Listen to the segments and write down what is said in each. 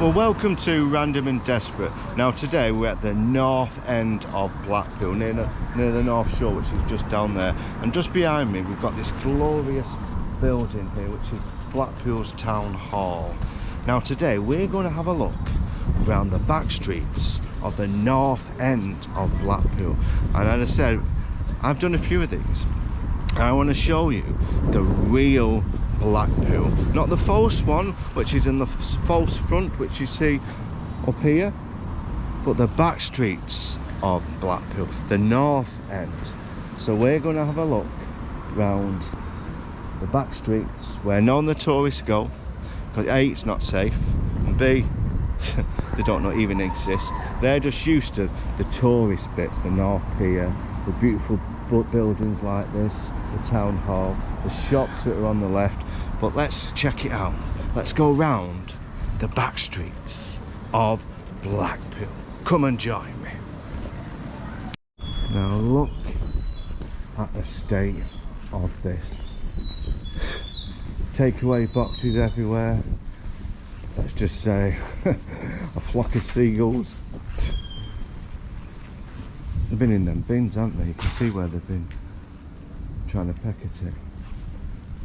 Well, welcome to Random and Desperate. Now today we're at the north end of Blackpool, near the North Shore, which is just down there. And just behind me we've got this glorious building here, which is Blackpool's Town Hall. Now today we're going to have a look around the back streets of the north end of Blackpool. And as I said, I've done a few of these. I want to show you the real Blackpool, not the false one, which is in the false front, which you see up here, but the back streets of Blackpool, the north end. So we're going to have a look round the back streets where none of the tourists go, because A, it's not safe, and B, they don't not even exist. They're just used to the tourist bits, the North Pier, the beautiful buildings like this, the town hall, the shops that are on the left. But let's check it out. Let's go round the back streets of Blackpool. Come and join me. Now look at the state of this. Takeaway boxes everywhere. Let's just say a flock of seagulls. They've been in them bins, haven't they? You can see where they've been trying to peck at it.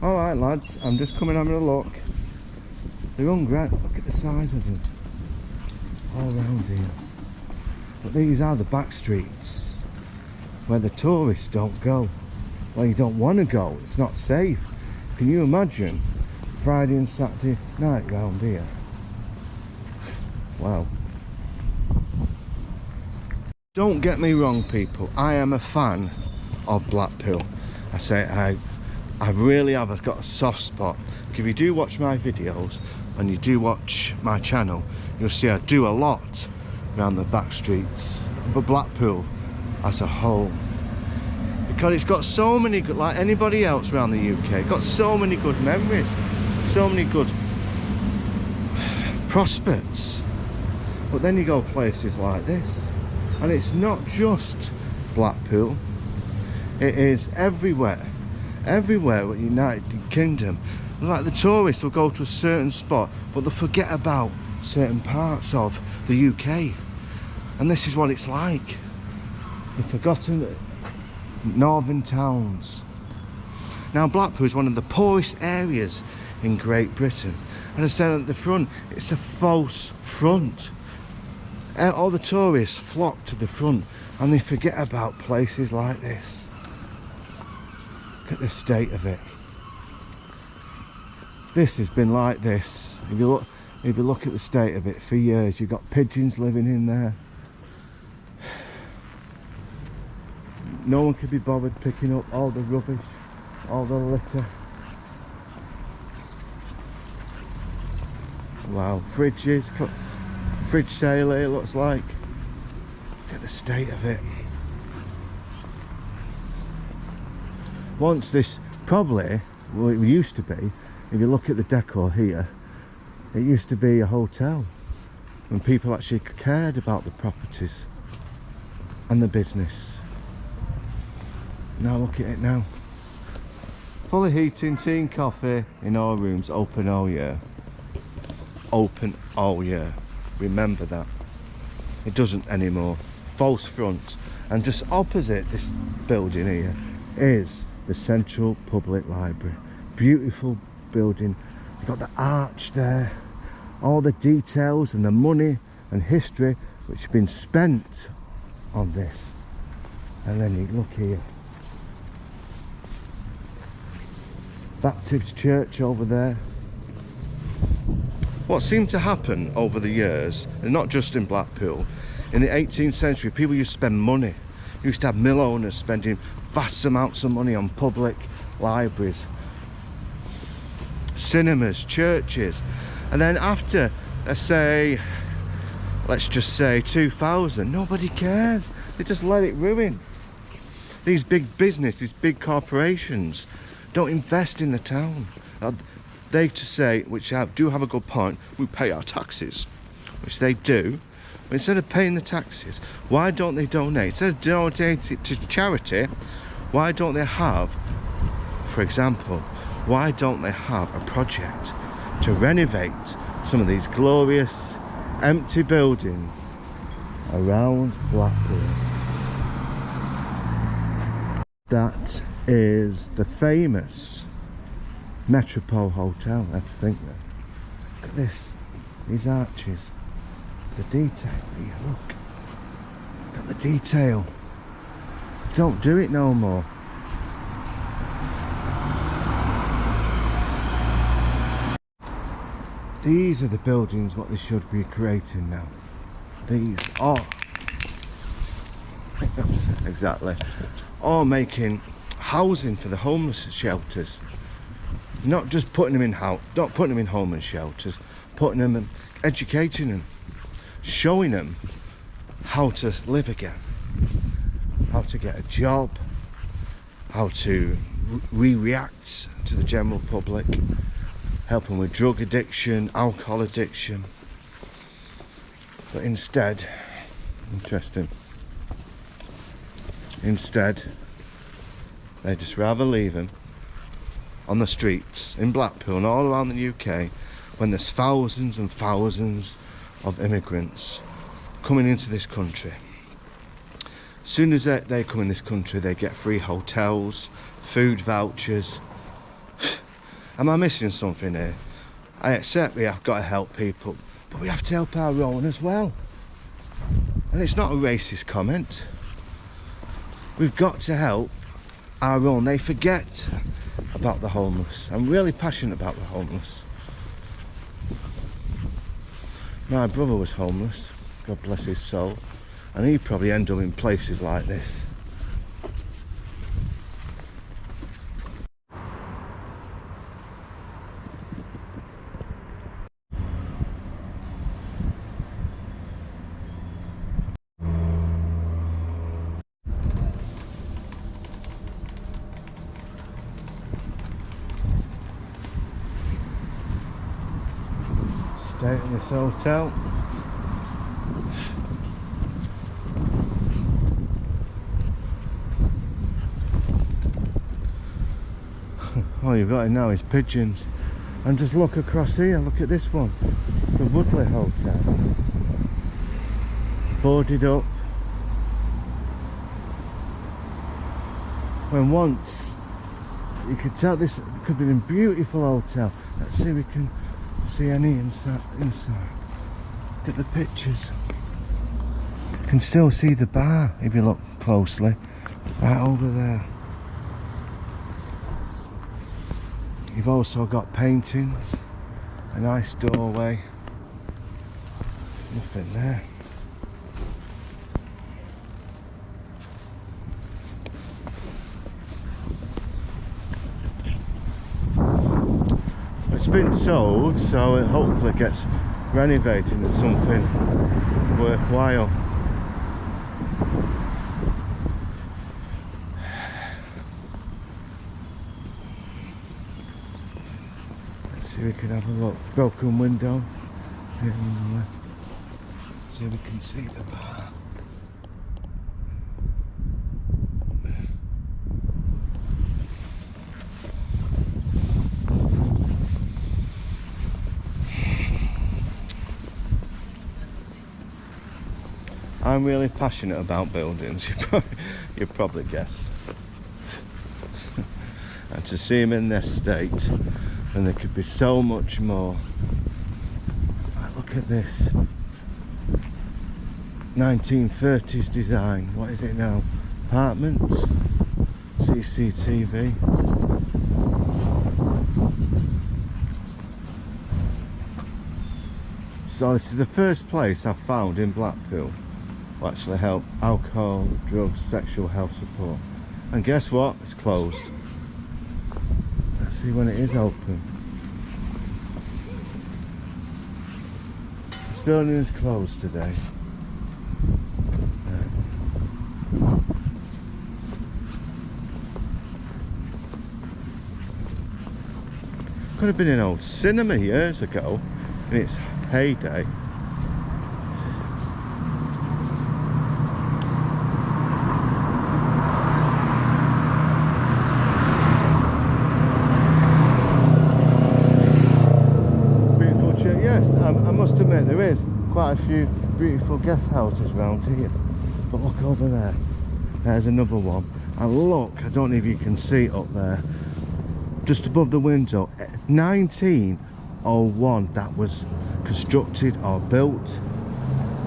Alright lads, I'm just coming having a look. They're hungry. Look at the size of them. All around here. But these are the back streets where the tourists don't go. Well, you don't want to go. It's not safe. Can you imagine Friday and Saturday night round here? Wow. Don't get me wrong, people. I am a fan of Blackpool. I say I really have. I've got a soft spot. If you do watch my videos and you do watch my channel, you'll see I do a lot around the back streets, but Blackpool as a whole, because it's got so many good, like anybody else around the UK, got so many good memories, so many good prospects. But then you go places like this, and it's not just Blackpool, it is everywhere. Everywhere with United Kingdom. Like the tourists will go to a certain spot, but they'll forget about certain parts of the UK. And this is what it's like. They've forgotten northern towns. Now Blackpool is one of the poorest areas in Great Britain. And I said at the front, it's a false front. All the tourists flock to the front and they forget about places like this. Look at the state of it. This has been like this. If you look at the state of it for years, you've got pigeons living in there. No one could be bothered picking up all the rubbish, all the litter. Wow, fridges, fridge sale here looks like. Look at the state of it. Once this, probably, well, it used to be, if you look at the decor here, it used to be a hotel when people actually cared about the properties and the business. Now look at it now. Full of heating, tea and coffee in all rooms, open all year. Open all year. Remember that. It doesn't anymore. False front. And just opposite this building here is the Central Public Library. Beautiful building. You've got the arch there, all the details and the money and history which have been spent on this. And then you look here, Baptist Church over there. What seemed to happen over the years, and not just in Blackpool, in the 18th century people used to spend money. You used to have mill owners spending vast amounts of money on public libraries, cinemas, churches. And then after, let's just say 2000, nobody cares. They just let it ruin. These big business, these big corporations don't invest in the town. They to say, which do have a good point, we pay our taxes, which they do. But instead of paying the taxes, why don't they donate? Instead of donating it to charity, why don't they have, for example, why don't they have a project to renovate some of these glorious empty buildings around Blackpool. That is the famous Metropole Hotel. I have to think that. Look at this, these arches, the detail here, look at the detail. Don't do it no more. These are the buildings what they should be creating now. These are exactly, or making housing for the homeless shelters. Not just putting them in not putting them in homeless shelters, putting them and educating them, showing them how to live again, how to get a job, how to react to the general public, helping with drug addiction, alcohol addiction. But instead, interesting, instead they just rather leave them on the streets in Blackpool and all around the UK when there's thousands and thousands of immigrants coming into this country. As soon as they come in this country, they get free hotels, food vouchers. Am I missing something here? I accept we have got to help people, but we have to help our own as well. And it's not a racist comment. We've got to help our own. They forget about the homeless. I'm really passionate about the homeless. My brother was homeless, God bless his soul, and he probably ended up in places like this. Stay in this hotel. All you've got now is pigeons. And just look across here, look at this one, the Woodley Hotel. Boarded up. When once you could tell this could be a beautiful hotel. Let's see if we can see any inside. Look at the pictures. You can still see the bar if you look closely, right over there. You've also got paintings, a nice doorway. Nothing there. It's been sold, so it hopefully gets renovated into something worthwhile. Let's see if we can have a look. Broken window here on the left. See if we can see the bar. I'm really passionate about buildings, you probably guessed. And to see them in this state, and there could be so much more. Right, look at this. 1930s design. What is it now? Apartments? CCTV. So this is the first place I've found in Blackpool will actually help alcohol, drugs, sexual health support. And guess what? It's closed. Let's see when it is open. This building is closed today. Could have been an old cinema years ago in its heyday. Yes, must admit there is quite a few beautiful guest houses around here. But look over there, there's another one. And look, I don't know if you can see it up there, just above the window, 1901 that was constructed or built.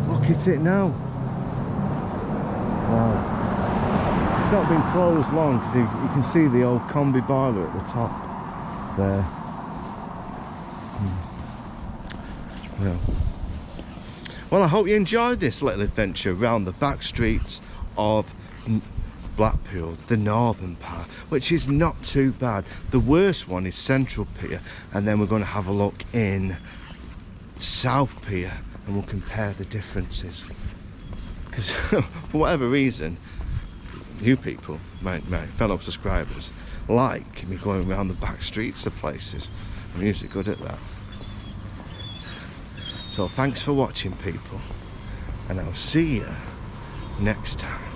Look at it now. Wow. It's not been closed long, because you can see the old combi boiler at the top there. Yeah. Well, I hope you enjoyed this little adventure around the back streets of Blackpool, the northern part, which is not too bad. The worst one is Central Pier, and then we're going to have a look in South Pier and we'll compare the differences. Because for whatever reason, you people, my fellow subscribers, like me going around the back streets of places. I'm usually good at that. So thanks for watching, people, and I'll see you next time.